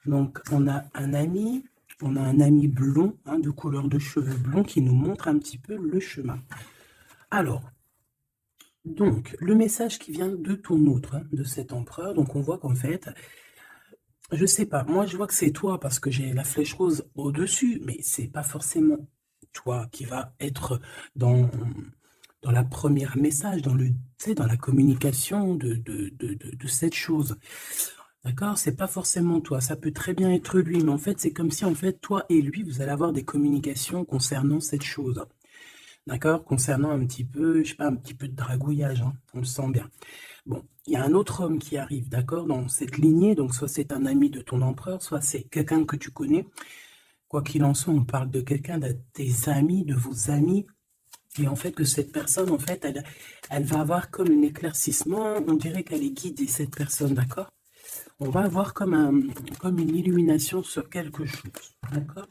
Donc, on a un ami blond, hein, de couleur de cheveux blonds, qui nous montre un petit peu le chemin. Alors, donc, le message qui vient de ton autre, hein, de cet empereur, donc on voit qu'en fait, je sais pas, moi je vois que c'est toi parce que j'ai la flèche rose au-dessus, mais c'est pas forcément toi qui va être dans, dans la première message, tu sais, dans la communication de cette chose. D'accord? C'est pas forcément toi, ça peut très bien être lui, mais en fait, c'est comme si, en fait, toi et lui, vous allez avoir des communications concernant cette chose. D'accord? Concernant un petit peu, je sais pas, un petit peu de dragouillage, hein, on le sent bien. Bon, il y a un autre homme qui arrive, d'accord, dans cette lignée, donc soit c'est un ami de ton empereur, soit c'est quelqu'un que tu connais. Quoi qu'il en soit, on parle de quelqu'un de tes amis, de vos amis, et en fait que cette personne, en fait, elle va avoir comme un éclaircissement, on dirait qu'elle est guidée, cette personne, d'accord? On va avoir comme une illumination sur quelque chose, d'accord?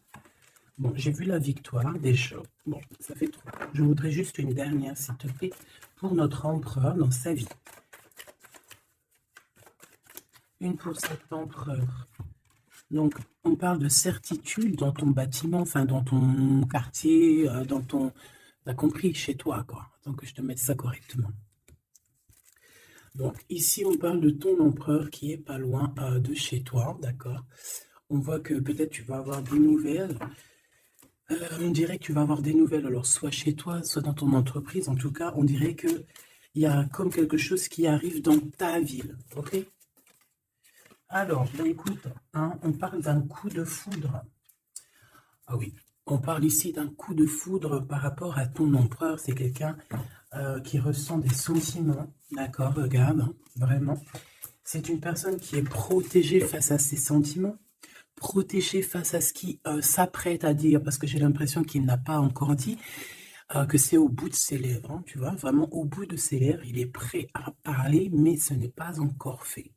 Bon, j'ai vu la victoire déjà. Bon, ça fait trop. Je voudrais juste une dernière, s'il te plaît, pour notre empereur dans sa vie. Une pour cet empereur. Donc, on parle de certitude dans ton bâtiment, enfin dans ton quartier, dans ton... T'as compris, chez toi, quoi. Donc, que je te mette ça correctement. Donc, ici, on parle de ton empereur qui est pas loin de chez toi, d'accord? On voit que peut-être tu vas avoir des nouvelles. On dirait que tu vas avoir des nouvelles, alors soit chez toi, soit dans ton entreprise. En tout cas, on dirait que il y a comme quelque chose qui arrive dans ta ville, ok? Alors, ben écoute, hein, on parle d'un coup de foudre. Ah oui, on parle ici d'un coup de foudre par rapport à ton empereur. C'est quelqu'un qui ressent des sentiments, d'accord? Regarde, hein, vraiment. C'est une personne qui est protégée face à ses sentiments, protégée face à ce qui s'apprête à dire, parce que j'ai l'impression qu'il n'a pas encore dit, que c'est au bout de ses lèvres, hein, tu vois, vraiment au bout de ses lèvres, il est prêt à parler, mais ce n'est pas encore fait.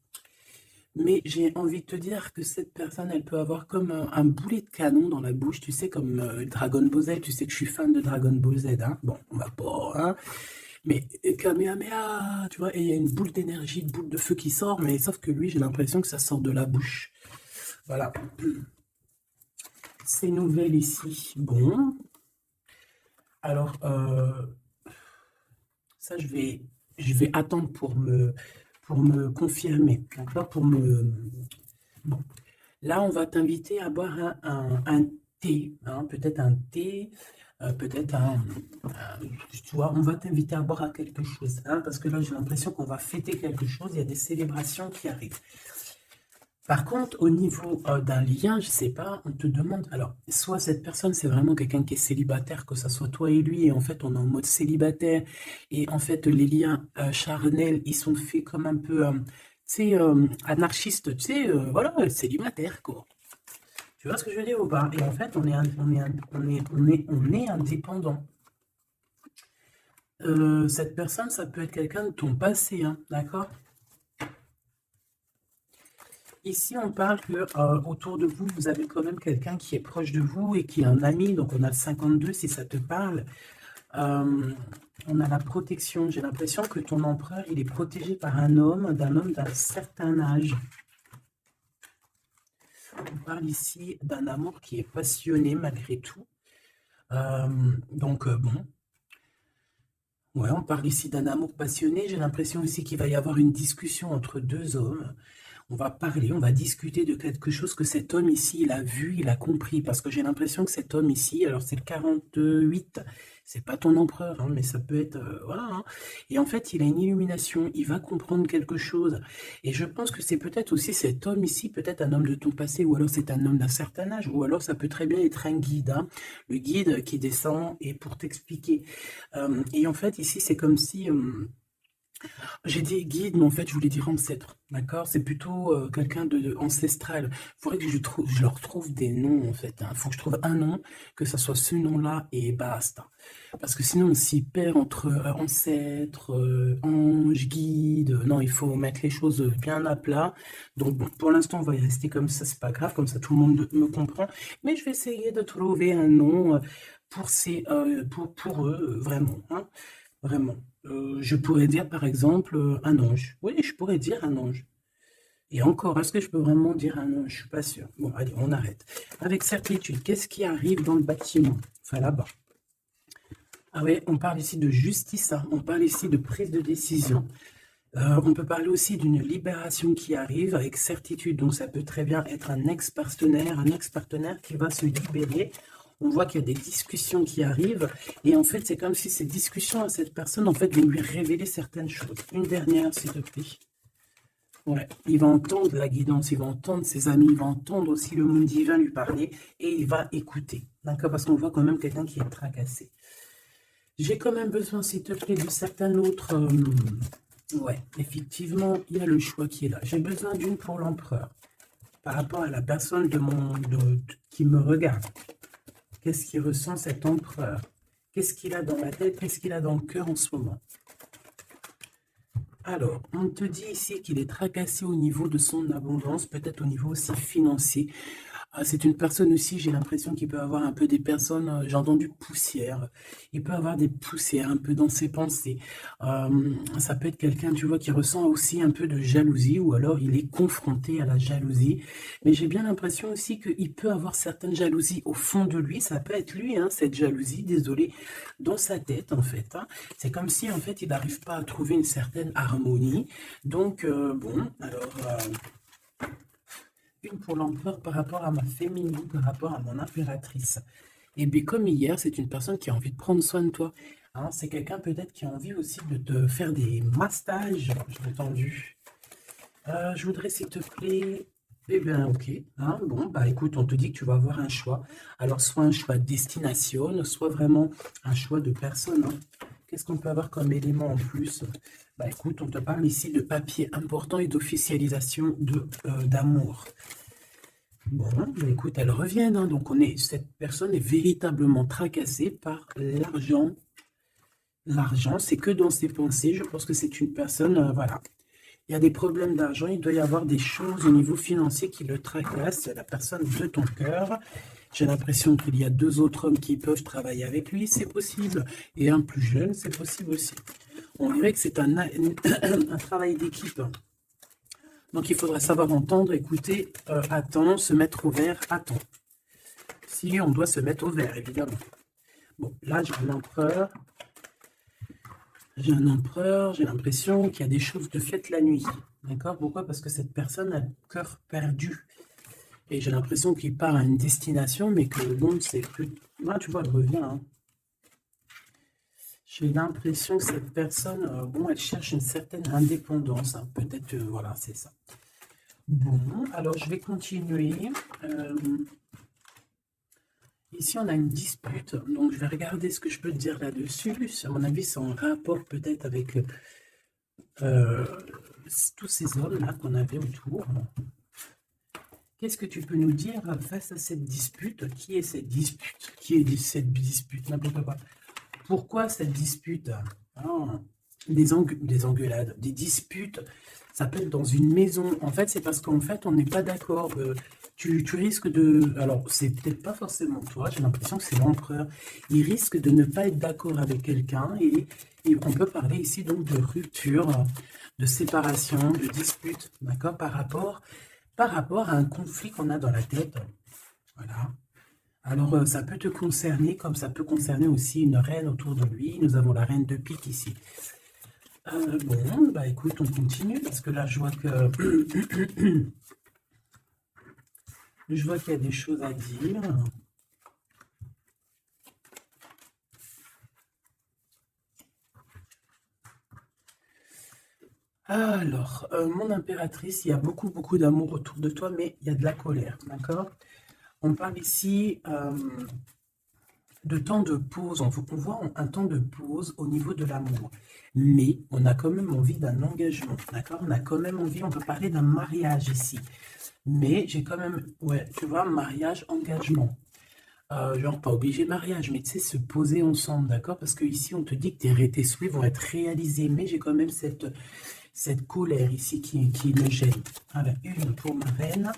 Mais j'ai envie de te dire que cette personne, elle peut avoir comme un boulet de canon dans la bouche, tu sais, comme Dragon Ball Z, tu sais que je suis fan de Dragon Ball Z, hein. Bon, on va pas, hein, mais Kamehameha, tu vois, et il y a une boule d'énergie, une boule de feu qui sort, mais sauf que lui, j'ai l'impression que ça sort de la bouche. Voilà. Ces nouvelles ici, bon, alors, ça, je vais attendre pour me confirmer, d'accord? Bon. Là, on va t'inviter à boire un thé, hein, peut-être un thé, peut-être tu vois, on va t'inviter à boire à quelque chose, hein, parce que là, j'ai l'impression qu'on va fêter quelque chose, il y a des célébrations qui arrivent. Par contre, au niveau d'un lien, je sais pas, on te demande, alors, soit cette personne, c'est vraiment quelqu'un qui est célibataire, que ça soit toi et lui, et en fait, on est en mode célibataire, et en fait, les liens charnels, ils sont faits comme un peu, tu sais, anarchistes, tu sais, voilà, célibataire, quoi. Tu vois ce que je veux dire ou pas? Et en fait, on est indépendant. Cette personne, ça peut être quelqu'un de ton passé, hein, d'accord? Ici, on parle que autour de vous, vous avez quand même quelqu'un qui est proche de vous et qui est un ami. Donc, on a le 52 si ça te parle. On a la protection. J'ai l'impression que ton empereur, il est protégé par un homme d'un certain âge. On parle ici d'un amour qui est passionné malgré tout. Donc, bon. Ouais, on parle ici d'un amour passionné. J'ai l'impression aussi qu'il va y avoir une discussion entre deux hommes. On va parler, on va discuter de quelque chose que cet homme ici, il a vu, il a compris. Parce que j'ai l'impression que cet homme ici, alors c'est le 48, c'est pas ton empereur, hein, mais ça peut être, voilà, hein. Et en fait, il a une illumination, il va comprendre quelque chose. Et je pense que c'est peut-être aussi cet homme ici, peut-être un homme de ton passé, ou alors c'est un homme d'un certain âge, ou alors ça peut très bien être un guide, hein, le guide qui descend et pour t'expliquer. Et en fait, ici, c'est comme si... j'ai dit guide, mais en fait, je voulais dire ancêtre, d'accord? C'est plutôt quelqu'un de ancestral. Il faudrait que je leur trouve des noms, en fait, hein. Il faut que je trouve un nom, que ça soit ce nom-là et basta. Parce que sinon, on s'y perd entre ancêtre, ange, guide. Non, il faut mettre les choses bien à plat. Donc, bon, pour l'instant, on va y rester comme ça, c'est pas grave, comme ça tout le monde me comprend. Mais je vais essayer de trouver un nom pour eux, vraiment, hein, vraiment. Je pourrais dire par exemple un ange. Oui, je pourrais dire un ange. Et encore, est-ce que je peux vraiment dire un non? Je suis pas sûr. Bon, allez, on arrête. Avec certitude, qu'est-ce qui arrive dans le bâtiment? Enfin, là-bas. Ah ouais, on parle ici de justice, hein. On parle ici de prise de décision. On peut parler aussi d'une libération qui arrive avec certitude. Donc, ça peut très bien être un ex-partenaire qui va se libérer. On voit qu'il y a des discussions qui arrivent. Et en fait, c'est comme si ces discussions à cette personne, en fait, vont lui révéler certaines choses. Une dernière, s'il te plaît. Ouais, il va entendre la guidance, il va entendre ses amis, il va entendre aussi le monde divin lui parler et il va écouter. D'accord? Parce qu'on voit quand même quelqu'un qui est tracassé. J'ai quand même besoin, s'il te plaît, de certains autres. Ouais, effectivement, il y a le choix qui est là. J'ai besoin d'une pour l'empereur. Par rapport à la personne qui me regarde. Qu'est-ce qu'il ressent cet empereur? Qu'est-ce qu'il a dans la tête? Qu'est-ce qu'il a dans le cœur en ce moment? Alors, on te dit ici qu'il est tracassé au niveau de son abondance, peut-être au niveau aussi financier. C'est une personne aussi, j'ai l'impression qu'il peut avoir un peu des personnes, j'ai entendu poussière. Il peut avoir des poussières un peu dans ses pensées. Ça peut être quelqu'un, tu vois, qui ressent aussi un peu de jalousie ou alors il est confronté à la jalousie. Mais j'ai bien l'impression aussi qu'il peut avoir certaines jalousies au fond de lui. Ça peut être lui, hein, cette jalousie, désolé, dans sa tête en fait, hein. C'est comme si en fait il n'arrive pas à trouver une certaine harmonie. Donc, bon, alors... une pour l'empereur par rapport à ma féminine, par rapport à mon impératrice. Et bien comme hier, c'est une personne qui a envie de prendre soin de toi. Hein, c'est quelqu'un peut-être qui a envie aussi de te faire des massages, j'ai entendu. Je voudrais s'il te plaît... Eh bien, ok. Hein, bon, bah écoute, on te dit que tu vas avoir un choix. Alors, soit un choix de destination, soit vraiment un choix de personne. Hein. Qu'est-ce qu'on peut avoir comme élément en plus? Bah écoute, on te parle ici de papier important et d'officialisation d'amour. Bon, bah écoute, elle revient, hein, donc cette personne est véritablement tracassée par l'argent. L'argent, c'est que dans ses pensées. Je pense que c'est une personne, voilà. Il y a des problèmes d'argent, il doit y avoir des choses au niveau financier qui le tracassent, la personne de ton cœur. J'ai l'impression qu'il y a 2 autres hommes qui peuvent travailler avec lui, c'est possible. Et un plus jeune, c'est possible aussi. On dirait que c'est un travail d'équipe. Donc il faudra savoir entendre, écouter, attendre, se mettre au vert, attendre. Si on doit se mettre au vert, évidemment. Bon, là j'ai un empereur. J'ai un empereur, j'ai l'impression qu'il y a des choses de faites la nuit. D'accord? Pourquoi? Parce que cette personne a le cœur perdu. Et j'ai l'impression qu'il part à une destination, mais que bon, c'est plus... Là, tu vois, elle revient. Hein. J'ai l'impression que cette personne, bon, elle cherche une certaine indépendance. Hein. Peut-être, voilà, c'est ça. Bon, alors je vais continuer. Ici, on a une dispute, donc je vais regarder ce que je peux te dire là-dessus. À mon avis, c'est en rapport peut-être avec tous ces hommes-là qu'on avait autour. Qu'est-ce que tu peux nous dire face à cette dispute? Qui est cette dispute? Qui est cette dispute? N'importe quoi. Pourquoi cette dispute? Des engueulades, des disputes, ça peut être dans une maison. En fait, c'est parce qu'en fait, on n'est pas d'accord. Tu risques de... Alors, c'est peut-être pas forcément toi, j'ai l'impression que c'est l'empereur. Il risque de ne pas être d'accord avec quelqu'un et on peut parler ici donc de rupture, de séparation, de dispute, d'accord, par rapport à un conflit qu'on a dans la tête. Voilà. Alors, ça peut te concerner, comme ça peut concerner aussi une reine autour de lui. Nous avons la reine de pique ici. Bon, bah écoute, on continue, parce que là, je vois que... je vois qu'il y a des choses à dire. Alors, mon impératrice, il y a beaucoup, beaucoup d'amour autour de toi, mais il y a de la colère, d'accord? On parle ici de temps de pause, on voit un temps de pause au niveau de l'amour. Mais on a quand même envie d'un engagement, d'accord? On a quand même envie, on peut parler d'un mariage ici. Mais j'ai quand même, ouais, tu vois, mariage, engagement. Genre pas obligé mariage, mais tu sais, se poser ensemble, d'accord? Parce que ici, on te dit que tes souhaits vont être réalisés, mais j'ai quand même cette colère ici qui me gêne. Alors, une pour ma reine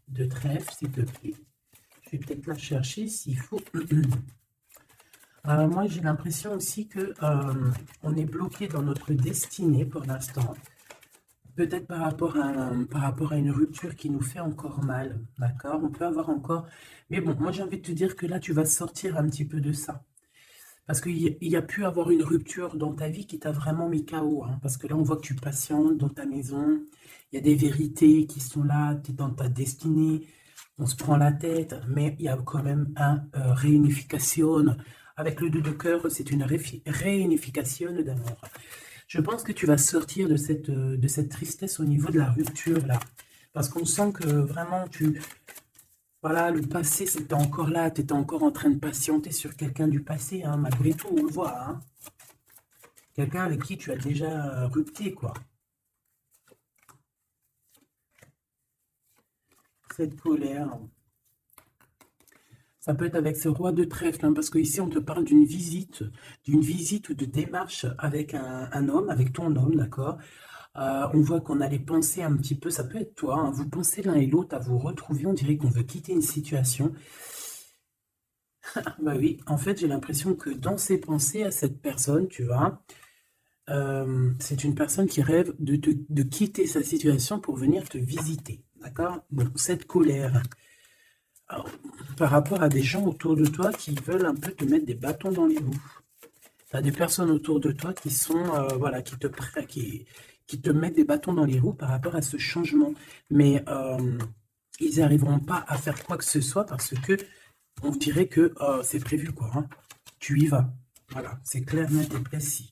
de trèfle, s'il te plaît. Je vais peut-être la chercher s'il faut. Moi, j'ai l'impression aussi que on est bloqué dans notre destinée pour l'instant. peut-être par rapport à une rupture qui nous fait encore mal, d'accord? On peut avoir encore... Mais bon, moi j'ai envie de te dire que là, tu vas sortir un petit peu de ça. Parce qu'il y a pu avoir une rupture dans ta vie qui t'a vraiment mis KO, hein, parce que là, on voit que tu patientes dans ta maison, il y a des vérités qui sont là, tu es dans ta destinée, on se prend la tête, mais il y a quand même un réunification. Avec le 2 de cœur, c'est une réunification d'amour. Je pense que tu vas sortir de cette tristesse au niveau de la rupture, là. Parce qu'on sent que vraiment, voilà, le passé, c'était encore là, tu étais encore en train de patienter sur quelqu'un du passé, hein, malgré tout, on le voit, hein. Quelqu'un avec qui tu as déjà rupté, quoi. Cette colère, ça peut être avec ce roi de trèfle, hein, parce qu'ici, on te parle d'une visite ou de démarche avec un homme, avec ton homme, d'accord? On voit qu'on a les pensées un petit peu, ça peut être toi, hein, vous pensez l'un et l'autre à vous retrouver, on dirait qu'on veut quitter une situation. Bah oui, en fait, j'ai l'impression que dans ses pensées à cette personne, tu vois, c'est une personne qui rêve de quitter sa situation pour venir te visiter, d'accord? Bon, cette colère, alors, par rapport à des gens autour de toi qui veulent un peu te mettre des bâtons dans les roues. Tu as des personnes autour de toi qui sont, voilà, qui te mettent des bâtons dans les roues par rapport à ce changement. Mais ils n'arriveront pas à faire quoi que ce soit parce que on dirait que c'est prévu, quoi, hein. Tu y vas. Voilà, c'est clair, net et précis.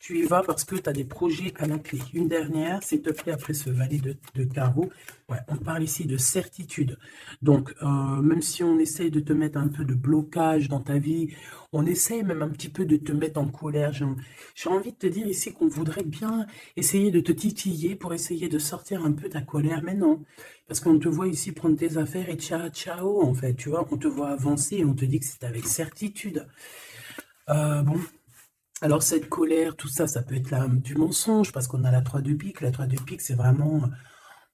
Tu y vas parce que tu as des projets à la clé. Une dernière, s'il te plaît, après ce valet de carreau. Ouais, on parle ici de certitude. Donc, même si on essaye de te mettre un peu de blocage dans ta vie, on essaye même un petit peu de te mettre en colère. J'ai envie de te dire ici qu'on voudrait bien essayer de te titiller pour essayer de sortir un peu ta colère, mais non. Parce qu'on te voit ici prendre tes affaires et ciao, ciao, en fait, tu vois. On te voit avancer et on te dit que c'est avec certitude. Bon, alors cette colère, tout ça, ça peut être du mensonge, parce qu'on a la 3 de pique. La 3 de pique, c'est vraiment,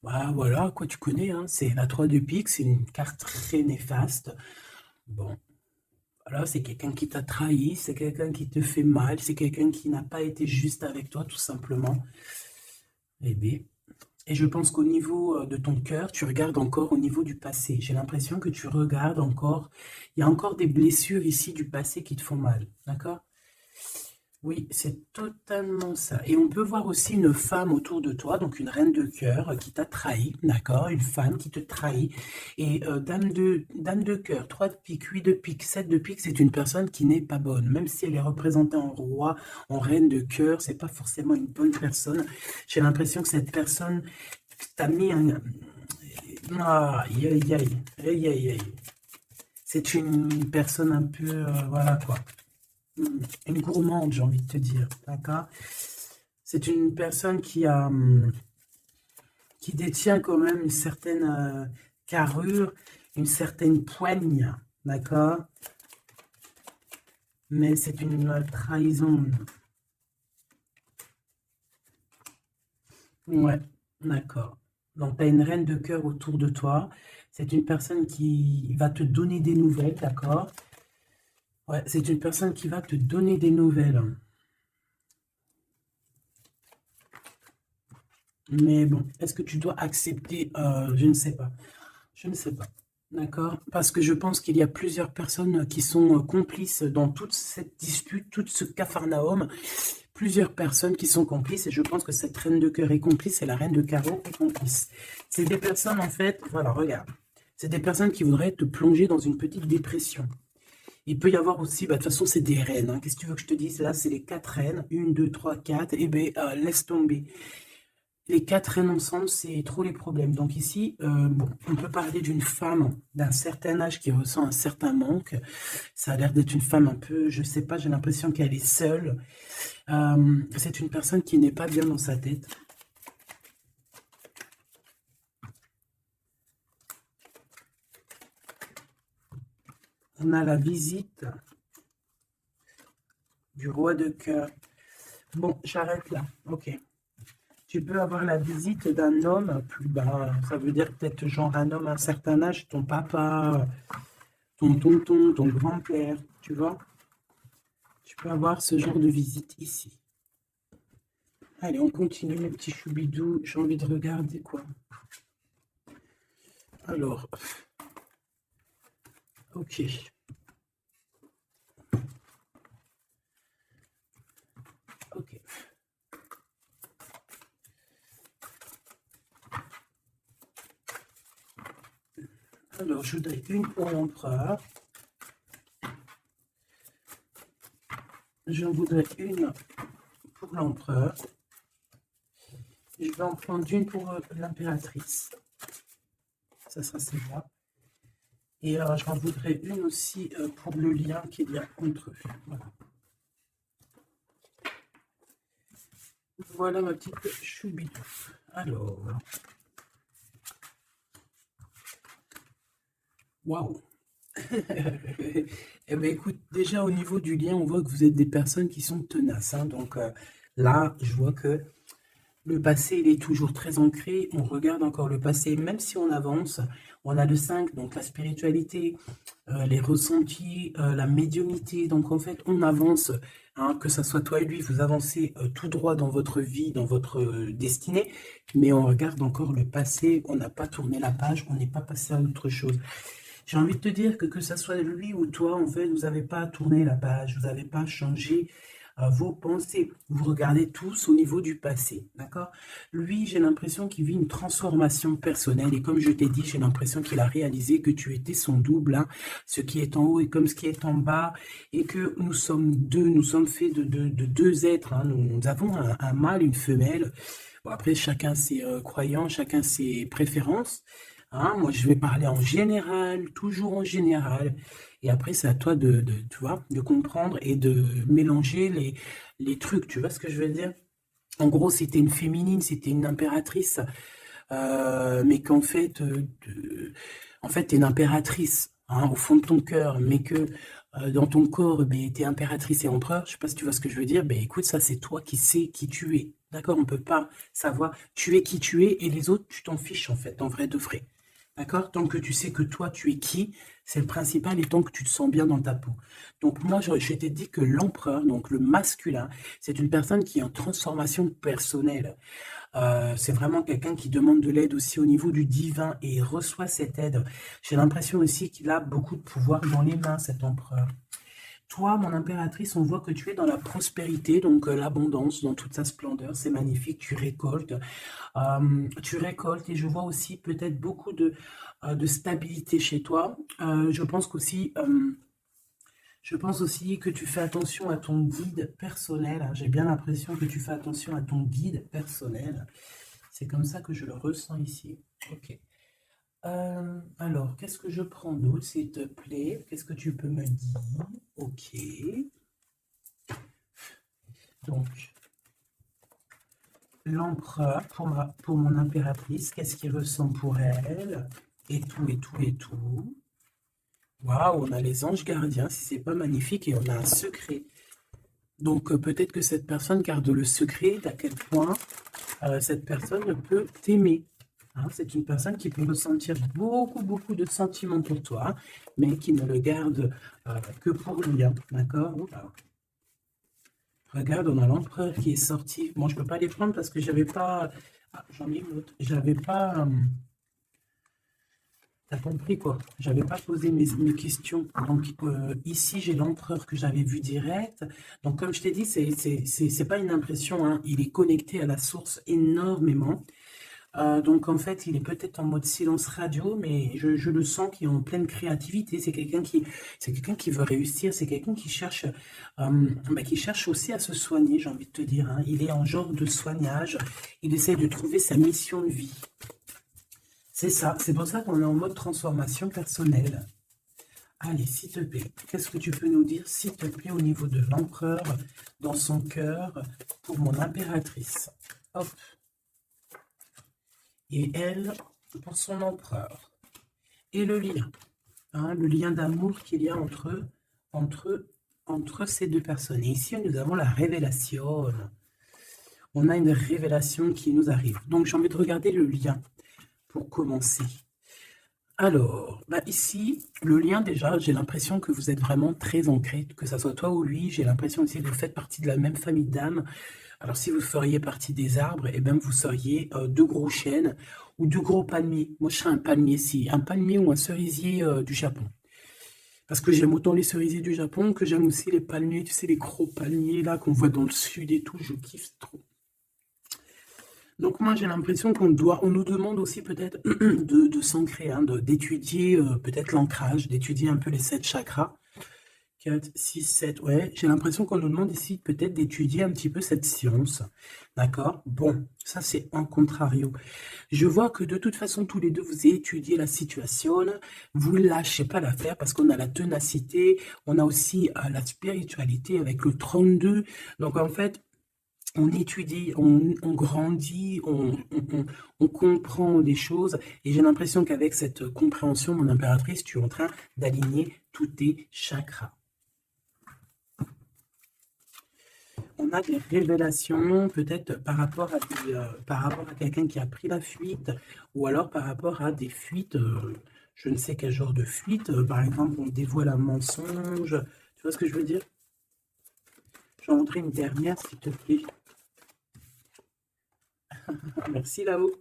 bah, voilà, quoi, tu connais, hein, c'est la 3 de pique, c'est une carte très néfaste. Bon, voilà, c'est quelqu'un qui t'a trahi, c'est quelqu'un qui te fait mal, c'est quelqu'un qui n'a pas été juste avec toi, tout simplement. Eh bien, et je pense qu'au niveau de ton cœur, tu regardes encore au niveau du passé. J'ai l'impression que tu regardes encore, il y a encore des blessures ici du passé qui te font mal, d'accord? Oui, c'est totalement ça. Et on peut voir aussi une femme autour de toi, donc une reine de cœur qui t'a trahi, d'accord? Une femme qui te trahit. Et dame de cœur, 3 de pique, 8 de pique, 7 de pique, c'est une personne qui n'est pas bonne. Même si elle est représentée en roi, en reine de cœur, c'est pas forcément une bonne personne. J'ai l'impression que cette personne t'a mis un... Ah, aïe, aïe, aïe, aïe, aïe, aïe. C'est une personne un peu, voilà quoi. Une gourmande, j'ai envie de te dire, d'accord? C'est une personne qui détient quand même une certaine carrure, une certaine poigne, d'accord? Mais c'est une trahison. Ouais, d'accord. Donc, tu as une reine de cœur autour de toi. C'est une personne qui va te donner des nouvelles, d'accord? Ouais, c'est une personne qui va te donner des nouvelles. Mais bon, est-ce que tu dois accepter? Je ne sais pas. Je ne sais pas. D'accord? Parce que je pense qu'il y a plusieurs personnes qui sont complices dans toute cette dispute, tout ce capharnaüm. Plusieurs personnes qui sont complices et je pense que cette reine de cœur est complice et la reine de carreau est complice. C'est des personnes, en fait, voilà, regarde. C'est des personnes qui voudraient te plonger dans une petite dépression. Il peut y avoir aussi, bah, de toute façon, c'est des reines, hein. Qu'est-ce que tu veux que je te dise? Là, c'est les 4 reines. 1, 2, 3, 4. Eh bien, laisse tomber. Les 4 reines ensemble, c'est trop les problèmes. Donc ici, bon, on peut parler d'une femme d'un certain âge qui ressent un certain manque. Ça a l'air d'être une femme un peu, je sais pas, j'ai l'impression qu'elle est seule. C'est une personne qui n'est pas bien dans sa tête. On a la visite du roi de cœur. Bon, j'arrête là. Ok. Tu peux avoir la visite d'un homme plus bas. Ça veut dire peut-être genre un homme à un certain âge, ton papa, ton tonton, ton grand-père, tu vois. Tu peux avoir ce genre de visite ici. Allez, on continue, mes petits choubidous. J'ai envie de regarder quoi. Alors, ok. Ok. Alors, je voudrais une pour l'empereur. J'en voudrais une pour l'empereur. Je vais en prendre une pour l'impératrice. Ça sera celle-là. Et j'en voudrais une aussi pour le lien qu'il y a entre eux. Voilà. Voilà ma petite choubidou. Alors. Waouh. Eh bien, écoute, déjà au niveau du lien, on voit que vous êtes des personnes qui sont tenaces, hein. Donc là, je vois que le passé, il est toujours très ancré. On regarde encore le passé, même si on avance. On a le 5, donc la spiritualité, les ressentis, la médiumnité. Donc en fait, on avance, hein, que ça soit toi et lui, vous avancez tout droit dans votre vie, dans votre destinée. Mais on regarde encore le passé. On n'a pas tourné la page, on n'est pas passé à autre chose. J'ai envie de te dire que ça soit lui ou toi, en fait, vous n'avez pas tourné la page, vous n'avez pas changé vos pensées. Vous regardez tous au niveau du passé, d'accord? Lui, j'ai l'impression qu'il vit une transformation personnelle et comme je t'ai dit, j'ai l'impression qu'il a réalisé que tu étais son double, hein, ce qui est en haut et comme ce qui est en bas et que nous sommes deux, nous sommes faits de deux êtres, hein. Nous avons un mâle, une femelle. Bon, après, chacun ses croyances, chacun ses préférences. Hein, moi, je vais parler en général, toujours en général. Et après, c'est à toi tu vois, de comprendre et de mélanger les trucs. Tu vois ce que je veux dire? En gros, c'était une féminine, c'était une impératrice, mais qu'en fait, en fait, t'es une impératrice, hein, au fond de ton cœur, mais que dans ton corps, ben, t'es impératrice et empereur. Je sais pas si tu vois ce que je veux dire. Ben, écoute, ça, c'est toi qui sais qui tu es. D'accord? On peut pas savoir. Tu es qui tu es et les autres, tu t'en fiches, en fait, en vrai de vrai. D'accord? Tant que tu sais que toi, tu es qui, c'est le principal et tant que tu te sens bien dans ta peau. Donc, moi, je t'ai dit que l'empereur, donc le masculin, c'est une personne qui est en transformation personnelle. C'est vraiment quelqu'un qui demande de l'aide aussi au niveau du divin et reçoit cette aide. J'ai l'impression aussi qu'il a beaucoup de pouvoir dans les mains, cet empereur. Toi, mon impératrice, on voit que tu es dans la prospérité, donc l'abondance dans toute sa splendeur. C'est magnifique, tu récoltes et je vois aussi peut-être beaucoup de stabilité chez toi. Je pense aussi que tu fais attention à ton guide personnel, hein. J'ai bien l'impression que tu fais attention à ton guide personnel. C'est comme ça que je le ressens ici. Ok. Alors, qu'est-ce que je prends d'autre, s'il te plaît? Qu'est-ce que tu peux me dire? Ok. Donc, l'empereur pour mon impératrice, qu'est-ce qu'il ressent pour elle? Et tout, et tout, et tout. Waouh, on a les anges gardiens, si c'est pas magnifique, et on a un secret. Donc peut-être que cette personne garde le secret d'à quel point cette personne peut t'aimer. Hein, c'est une personne qui peut ressentir beaucoup, beaucoup de sentiments pour toi, mais qui ne le garde que pour lui. Hein, d'accord? Oula. Regarde, on a l'empereur qui est sorti. Bon, je peux pas les prendre parce que j'avais pas... Ah, j'en ai une autre. J'avais pas... T'as compris quoi? J'avais pas posé mes questions. Donc ici, j'ai l'empereur que j'avais vu direct. Donc comme je t'ai dit, c'est pas une impression, hein. Il est connecté à la source énormément. Donc en fait, il est peut-être en mode silence radio, mais je le sens qu'il est en pleine créativité. C'est quelqu'un qui veut réussir. C'est quelqu'un qui cherche aussi à se soigner, j'ai envie de te dire, hein. Il est en genre de soignage. Il essaie de trouver sa mission de vie. C'est ça, c'est pour ça qu'on est en mode transformation personnelle. Allez, s'il te plaît, qu'est-ce que tu peux nous dire, s'il te plaît, au niveau de l'empereur, dans son cœur, pour mon impératrice? Hop. Et elle, pour son empereur. Et le lien, hein, le lien d'amour qu'il y a entre ces deux personnes. Et ici, nous avons la révélation. On a une révélation qui nous arrive. Donc, j'ai envie de regarder le lien pour commencer. Alors, bah ici, le lien déjà, j'ai l'impression que vous êtes vraiment très ancrés, que ça soit toi ou lui, j'ai l'impression aussi que vous faites partie de la même famille d'âmes. Alors, si vous feriez partie des arbres, eh bien, vous seriez deux gros chênes ou deux gros palmiers. Moi, je serais un palmier, si. Un palmier ou un cerisier du Japon. Parce que j'aime autant les cerisiers du Japon que j'aime aussi les palmiers, tu sais, les gros palmiers là qu'on voit dans le sud et tout, je kiffe trop. Donc moi j'ai l'impression on nous demande aussi peut-être de s'ancrer, hein, d'étudier peut-être l'ancrage, d'étudier un peu les 7 chakras. 4, 6, 7, ouais, j'ai l'impression qu'on nous demande ici peut-être d'étudier un petit peu cette science, d'accord? Bon, ça c'est en contrario. Je vois que de toute façon, tous les deux, vous étudiez la situation, vous ne lâchez pas l'affaire parce qu'on a la ténacité, on a aussi la spiritualité avec le 32. Donc en fait, on étudie, on grandit, on comprend des choses. Et j'ai l'impression qu'avec cette compréhension, mon impératrice, tu es en train d'aligner tous tes chakras. On a des révélations, peut-être par rapport à quelqu'un qui a pris la fuite, ou alors par rapport à des fuites, je ne sais quel genre de fuite, par exemple, on dévoile un mensonge, tu vois ce que je veux dire? J'en voudrais une dernière, s'il te plaît. Merci là-haut.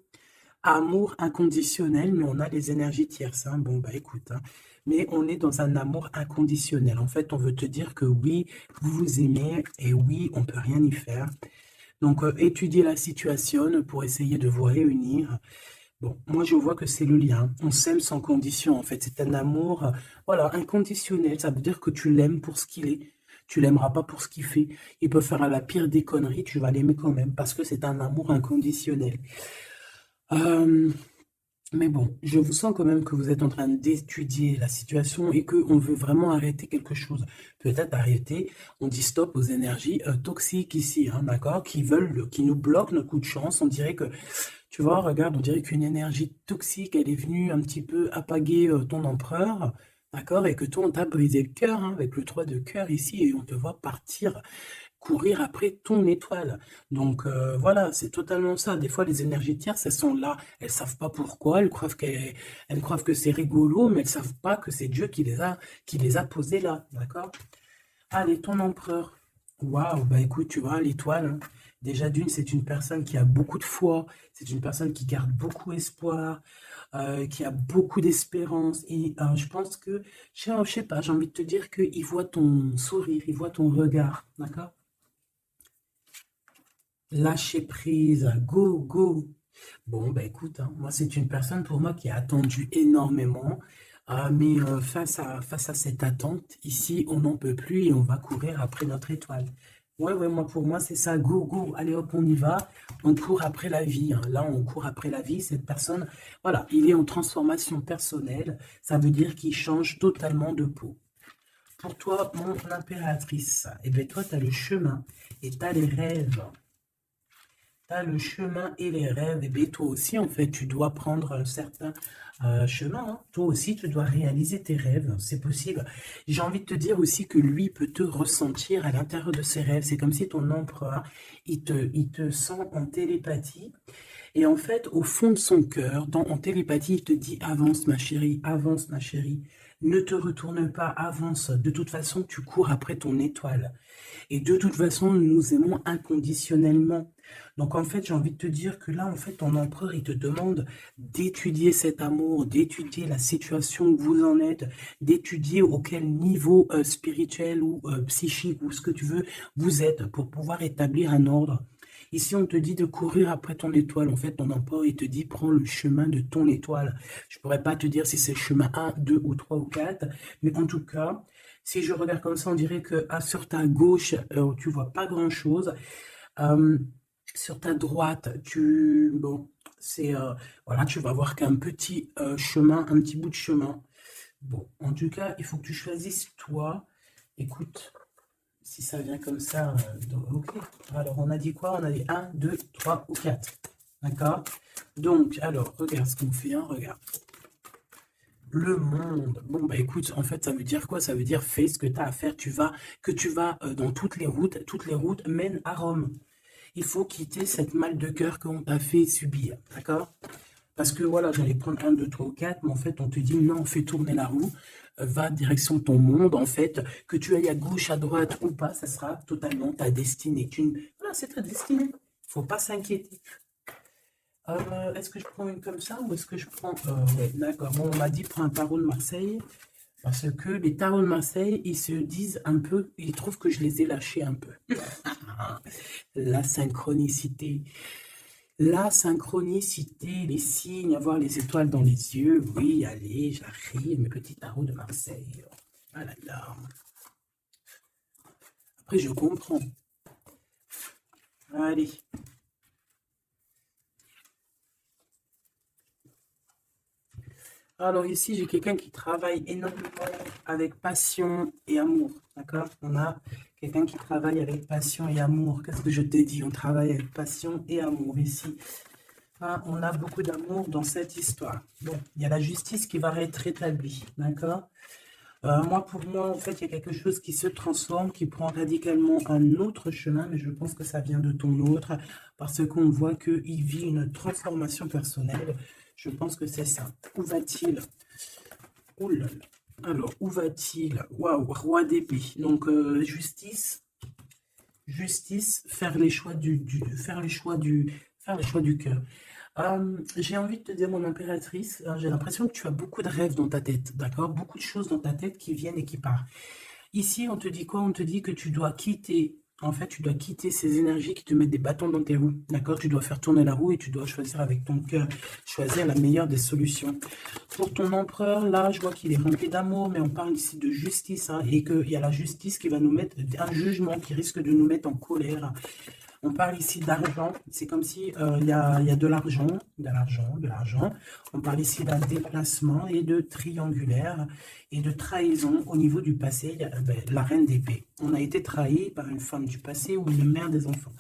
Amour inconditionnel, mais on a les énergies tierces, hein. Bon, bah écoute, hein. Mais on est dans un amour inconditionnel. En fait, on veut te dire que oui, vous vous aimez, et oui, on peut rien y faire. Donc, étudier la situation pour essayer de vous réunir. Bon, moi, je vois que c'est le lien. On s'aime sans condition, en fait. C'est un amour, voilà, inconditionnel. Ça veut dire que tu l'aimes pour ce qu'il est. Tu l'aimeras pas pour ce qu'il fait. Il peut faire la pire des conneries, tu vas l'aimer quand même, parce que c'est un amour inconditionnel. Mais bon, je vous sens quand même que vous êtes en train d'étudier la situation et qu'on veut vraiment arrêter quelque chose. Peut-être arrêter, on dit stop aux énergies toxiques ici, hein, d'accord, qui nous bloquent notre coup de chance. On dirait que, tu vois, regarde, on dirait qu'une énergie toxique, elle est venue un petit peu apaguer ton empereur, d'accord, et que toi, on t'a brisé le cœur, hein, avec le 3 de cœur ici, et on te voit partir courir après ton étoile. Donc voilà, c'est totalement ça. Des fois, les énergies tierces, elles sont là, elles savent pas pourquoi, elles croient que c'est rigolo, mais elles savent pas que c'est Dieu qui les a posées là, d'accord? Allez, ton empereur. Waouh, bah écoute, tu vois, l'étoile, hein, déjà d'une, c'est une personne qui a beaucoup de foi, c'est une personne qui garde beaucoup espoir, qui a beaucoup d'espérance. Et je pense que, je sais pas, j'ai envie de te dire qu'il voit ton sourire, il voit ton regard, d'accord? Lâcher prise, go, go. Bon, bah écoute, hein, moi c'est une personne pour moi qui a attendu énormément, mais face à cette attente, ici on n'en peut plus et on va courir après notre étoile. Ouais, ouais, moi pour moi c'est ça, go, go, allez hop, on y va, on court après la vie, hein. Là on court après la vie, cette personne, voilà, il est en transformation personnelle, ça veut dire qu'il change totalement de peau. Pour toi, mon impératrice, et bien toi tu as le chemin et tu as les rêves. T'as le chemin et les rêves, et bien toi aussi, en fait, tu dois prendre un certain chemin, hein. Toi aussi, tu dois réaliser tes rêves, c'est possible. J'ai envie de te dire aussi que lui peut te ressentir à l'intérieur de ses rêves. C'est comme si ton empereur, il te sent en télépathie. Et en fait, au fond de son cœur, en télépathie, il te dit, avance ma chérie. Ne te retourne pas, avance. De toute façon, tu cours après ton étoile. Et de toute façon, nous nous aimons inconditionnellement. Donc en fait, j'ai envie de te dire que là, en fait, ton empereur, il te demande d'étudier cet amour, d'étudier la situation où vous en êtes, d'étudier auquel niveau spirituel ou psychique ou ce que tu veux vous êtes pour pouvoir établir un ordre. Ici, on te dit de courir après ton étoile. En fait, ton empereur, il te dit, prends le chemin de ton étoile. Je pourrais pas te dire si c'est le chemin 1, 2 ou 3 ou 4, mais en tout cas, si je regarde comme ça, on dirait que sur ta gauche, tu vois pas grand-chose. Sur ta droite, bon, voilà, tu vas voir qu'un petit chemin, un petit bout de chemin. Bon, en tout cas, il faut que tu choisisses toi. Écoute, si ça vient comme ça, ok. Alors, on a dit quoi? On a dit 1, 2, 3 ou 4. D'accord? Donc, alors, regarde ce qu'on fait, hein, regarde. Le monde. Bon, bah écoute, en fait, ça veut dire quoi? Ça veut dire fais ce que tu as à faire. Tu vas dans toutes les routes mènent à Rome. Il faut quitter cette mal de cœur qu'on t'a fait subir, d'accord? Parce que voilà, j'allais prendre 1, 2, 3 ou 4, mais en fait, on te dit non, fais tourner la roue, va direction ton monde, en fait, que tu ailles à gauche, à droite ou pas, ça sera totalement ta destinée. c'est ta destinée. Faut pas s'inquiéter. Est-ce que je prends une comme ça ou est-ce que je prends... ouais, d'accord. Bon, on m'a dit prends un tarot de Marseille parce que les tarots de Marseille, ils se disent un peu, ils trouvent que je les ai lâchés un peu. La synchronicité. La synchronicité, les signes, avoir les étoiles dans les yeux. Oui, allez, j'arrive, mes petits tarots de Marseille. Ah là là. Après, je comprends. Allez. Alors ici, j'ai quelqu'un qui travaille énormément avec passion et amour. D'accord? On a quelqu'un qui travaille avec passion et amour. Qu'est-ce que je t'ai dit? On travaille avec passion et amour ici. Ah, on a beaucoup d'amour dans cette histoire. Bon, il y a la justice qui va être rétablie. D'accord? Moi, pour moi, en fait, il y a quelque chose qui se transforme, qui prend radicalement un autre chemin, mais je pense que ça vient de ton autre, parce qu'on voit qu'il vit une transformation personnelle. Je pense que c'est ça. Où va-t-il? Oh là là. Alors, où va-t-il? Waouh, roi d'épée. Donc, justice, faire les choix faire les choix du cœur. J'ai envie de te dire, mon impératrice, j'ai l'impression que tu as beaucoup de rêves dans ta tête, d'accord? Beaucoup de choses dans ta tête qui viennent et qui partent. Ici, on te dit quoi? On te dit que tu dois quitter, en fait, tu dois quitter ces énergies qui te mettent des bâtons dans tes roues, d'accord? Tu dois faire tourner la roue et tu dois choisir avec ton cœur, choisir la meilleure des solutions. Pour ton empereur, là, je vois qu'il est rempli d'amour, mais on parle ici de justice, hein, et qu'il y a la justice qui va nous mettre, un jugement qui risque de nous mettre en colère. On parle ici d'argent, c'est comme si il y a de l'argent, de l'argent. On parle ici d'un déplacement et de triangulaire et de trahison au niveau du passé. Il y a, la reine d'épée. On a été trahi par une femme du passé ou une mère des enfants.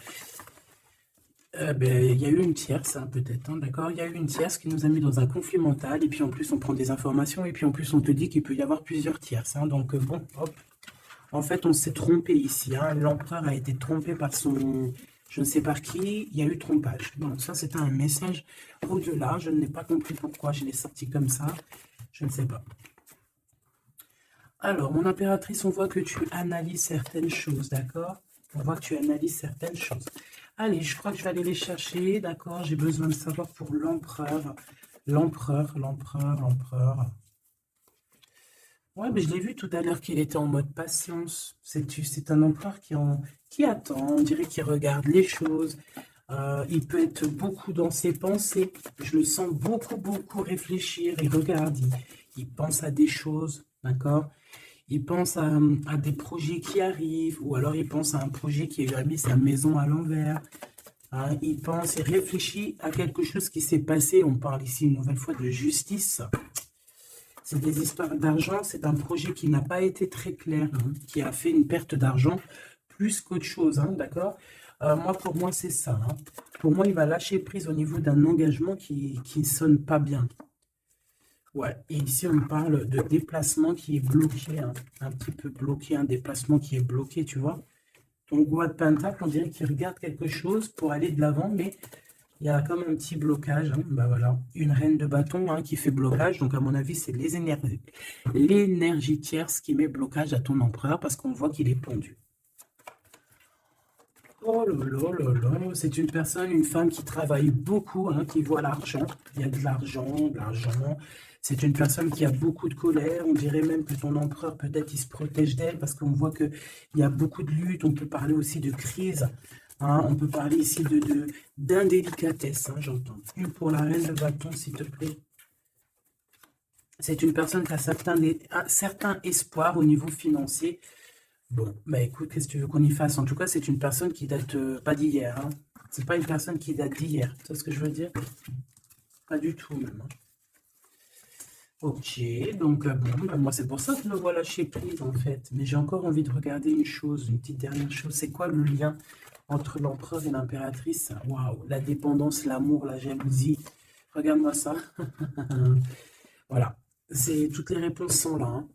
Il y a eu une tierce, hein, peut-être, hein, d'accord? Il y a eu une tierce qui nous a mis dans un conflit mental, et puis en plus on prend des informations, et puis en plus on te dit qu'il peut y avoir plusieurs tierces, hein, donc bon, hop. En fait, on s'est trompé ici, hein. L'empereur a été trompé par son... Je ne sais par qui, il y a eu trompage. Bon, ça c'était un message au-delà, je n'ai pas compris pourquoi je l'ai sorti comme ça, je ne sais pas. Alors, mon impératrice, on voit que tu analyses certaines choses, d'accord? On voit que tu analyses certaines choses. Allez, je crois que je vais aller les chercher, d'accord? J'ai besoin de savoir pour l'empereur. L'empereur. Ouais, mais je l'ai vu tout à l'heure qu'il était en mode patience. C'est un empereur qui attend, on dirait qu'il regarde les choses. Il peut être beaucoup dans ses pensées. Je le sens beaucoup réfléchir. Il regarde, il pense à des choses, d'accord? Il pense à des projets qui arrivent, ou alors il pense à un projet qui a mis sa maison à l'envers. Hein, il pense et réfléchit à quelque chose qui s'est passé. On parle ici une nouvelle fois de justice. C'est des histoires d'argent. C'est un projet qui n'a pas été très clair, hein, qui a fait une perte d'argent plus qu'autre chose, hein, d'accord? Pour moi, c'est ça. Hein. Pour moi, il va lâcher prise au niveau d'un engagement qui ne sonne pas bien. Ouais, et ici, on parle de déplacement qui est bloqué, hein, un petit peu bloqué, un déplacement qui est bloqué, tu vois? Donc, roi de Pentacle, on dirait qu'il regarde quelque chose pour aller de l'avant, mais il y a comme un petit blocage. Hein. Bah voilà, une reine de bâton, hein, qui fait blocage. Donc, à mon avis, c'est l'énergie tierce qui met blocage à ton empereur parce qu'on voit qu'il est pendu. Oh là là là là, c'est une personne, une femme qui travaille beaucoup, hein, qui voit l'argent. Il y a de l'argent. C'est une personne qui a beaucoup de colère. On dirait même que ton empereur, peut-être, il se protège d'elle parce qu'on voit qu'il y a beaucoup de luttes. On peut parler aussi de crise. Hein, on peut parler ici d'indélicatesse, hein, j'entends. Une pour la reine de bâton, s'il te plaît. C'est une personne qui a un certain espoir au niveau financier. Bon, bah écoute, qu'est-ce que tu veux qu'on y fasse? En tout cas, c'est une personne qui date pas d'hier. Hein. C'est pas une personne qui date d'hier. Tu vois ce que je veux dire? Pas du tout, même. Hein. Ok, donc bon, bah, moi c'est pour ça que je me vois lâcher prise en fait. Mais j'ai encore envie de regarder une chose, une petite dernière chose. C'est quoi le lien entre l'empereur et l'impératrice? Waouh, la dépendance, l'amour, la jalousie. Regarde-moi ça. Voilà, toutes les réponses sont là. Hein.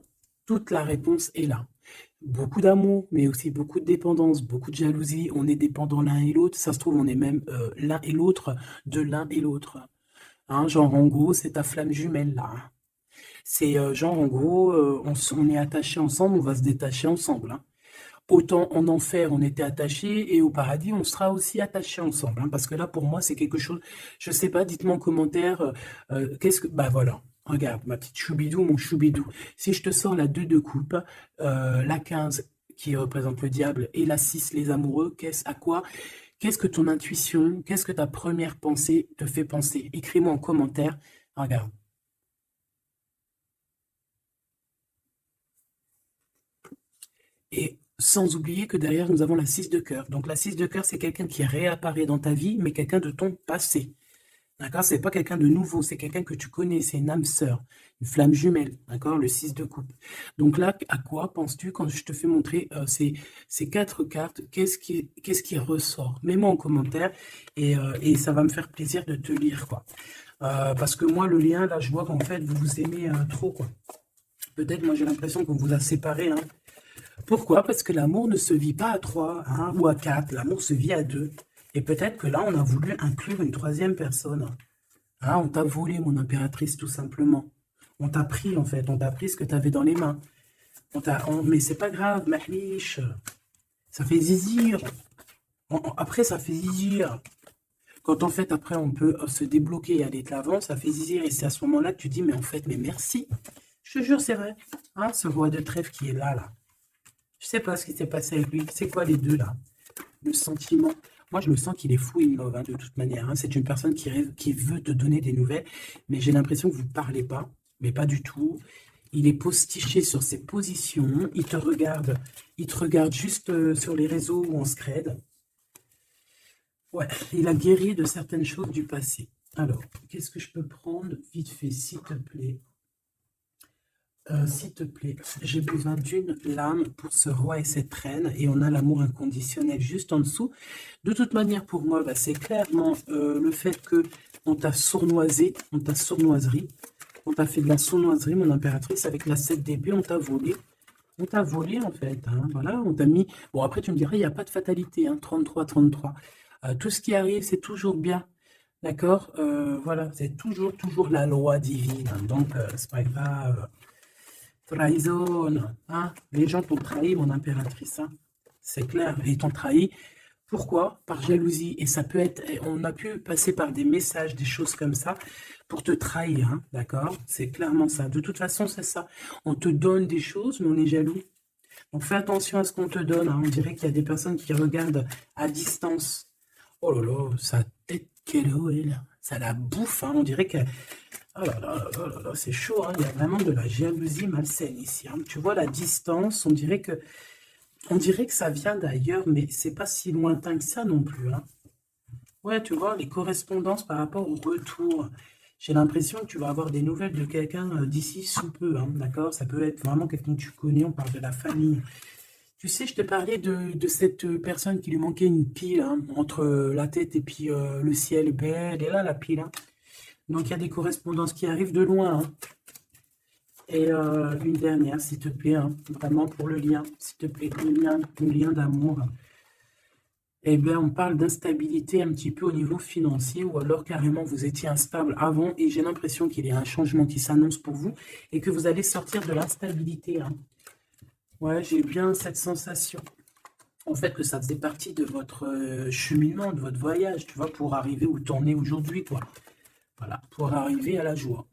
Toute la réponse est là. Beaucoup d'amour, mais aussi beaucoup de dépendance, beaucoup de jalousie. On est dépendants l'un et l'autre. Ça se trouve, on est même l'un et l'autre de l'un et l'autre. Hein, genre, en gros, c'est ta flamme jumelle, là. Hein. C'est genre, en gros, on est attachés ensemble, on va se détacher ensemble. Hein. autant en enfer, on était attachés, et au paradis, on sera aussi attachés ensemble. Hein, parce que là, pour moi, c'est quelque chose, je sais pas, dites-moi en commentaire, qu'est-ce que... Bah voilà, regarde, ma petite choubidou, mon choubidou. Si je te sors la 2 de coupe, la 15 qui représente le diable, et la 6, les amoureux, qu'est-ce que ton intuition, qu'est-ce que ta première pensée te fait penser? Écris-moi en commentaire, regarde. Et sans oublier que derrière, nous avons la 6 de cœur. Donc la 6 de cœur, c'est quelqu'un qui réapparaît dans ta vie, mais quelqu'un de ton passé. D'accord? C'est pas quelqu'un de nouveau, c'est quelqu'un que tu connais, c'est une âme sœur, une flamme jumelle. D'accord? Le 6 de coupe. Donc là, à quoi penses-tu quand je te fais montrer ces 4 cartes? Qu'est-ce qui ressort? Mets-moi en commentaire et ça va me faire plaisir de te lire, quoi. Parce que moi, le lien, là, je vois qu'en fait, vous vous aimez trop, quoi. Peut-être, moi, j'ai l'impression qu'on vous a séparés, hein. Pourquoi? Parce que l'amour ne se vit pas à 3 hein, ou à 4, l'amour se vit à 2. Et peut-être que là, on a voulu inclure une troisième personne. Hein, on t'a volé, mon impératrice, tout simplement. On t'a pris, en fait, on t'a pris ce que tu avais dans les mains. Mais c'est pas grave, mahlish. Ça fait zizir. Après, ça fait zizir. Quand en fait, après, on peut se débloquer et aller de l'avant, ça fait zizir. Et c'est à ce moment-là que tu dis, mais en fait, mais merci. Je te jure, c'est vrai. Hein, ce roi de trèfle qui est là, là. Je sais pas ce qui s'est passé avec lui. C'est quoi les deux là? Le sentiment. Moi, je le sens qu'il est fou in love, hein, de toute manière. Hein. C'est une personne qui veut te donner des nouvelles, mais j'ai l'impression que vous ne parlez pas, mais pas du tout. Il est postiché sur ses positions. Il te regarde juste sur les réseaux ou en scred. Ouais, il a guéri de certaines choses du passé. Alors, qu'est-ce que je peux prendre vite fait, s'il te plaît? S'il te plaît, j'ai besoin d'une lame pour ce roi et cette reine, et on a l'amour inconditionnel juste en dessous. De toute manière, pour moi, bah, c'est clairement le fait que on t'a sournoisé, on t'a sournoiserie, on t'a fait de la sournoiserie, mon impératrice, avec la 7 d'épée, on t'a volé. On t'a volé, en fait, hein, voilà, on t'a mis... Bon, après, tu me dirais, il n'y a pas de fatalité, hein, 33, 33. Tout ce qui arrive, c'est toujours bien, d'accord? Voilà, c'est toujours la loi divine, hein, donc c'est pas grave. Trahison, hein? Les gens t'ont trahi, mon impératrice, hein? C'est clair, ils t'ont trahi. Pourquoi? Par jalousie. Et ça peut être, on a pu passer par des messages, des choses comme ça, pour te trahir, hein? D'accord? C'est clairement ça. De toute façon, c'est ça. On te donne des choses, mais on est jaloux. Donc fais attention à ce qu'on te donne, hein. On dirait qu'il y a des personnes qui regardent à distance. Oh là là, sa tête, quelle eau, elle. Ça la bouffe, hein. On dirait que... Oh là là là là là, c'est chaud, hein. Il y a vraiment de la jalousie malsaine ici, hein. Tu vois la distance, on dirait que ça vient d'ailleurs, mais c'est pas si lointain que ça non plus, hein. Ouais, tu vois, les correspondances par rapport au retour. J'ai l'impression que tu vas avoir des nouvelles de quelqu'un d'ici sous peu, hein, d'accord? Ça peut être vraiment quelqu'un que tu connais, on parle de la famille. Tu sais, je te parlais de cette personne qui lui manquait une pile, hein, entre la tête et puis le ciel. Ben, elle est là, la pile, hein. Donc, il y a des correspondances qui arrivent de loin, hein. Et une dernière, s'il te plaît, hein, vraiment pour le lien, s'il te plaît, le lien d'amour. Eh bien, on parle d'instabilité un petit peu au niveau financier, ou alors carrément vous étiez instable avant, et j'ai l'impression qu'il y a un changement qui s'annonce pour vous, et que vous allez sortir de l'instabilité, hein. Ouais, j'ai bien cette sensation. En fait, que ça faisait partie de votre cheminement, de votre voyage, tu vois, pour arriver où tu en es aujourd'hui, quoi. Voilà, pour arriver à la joie.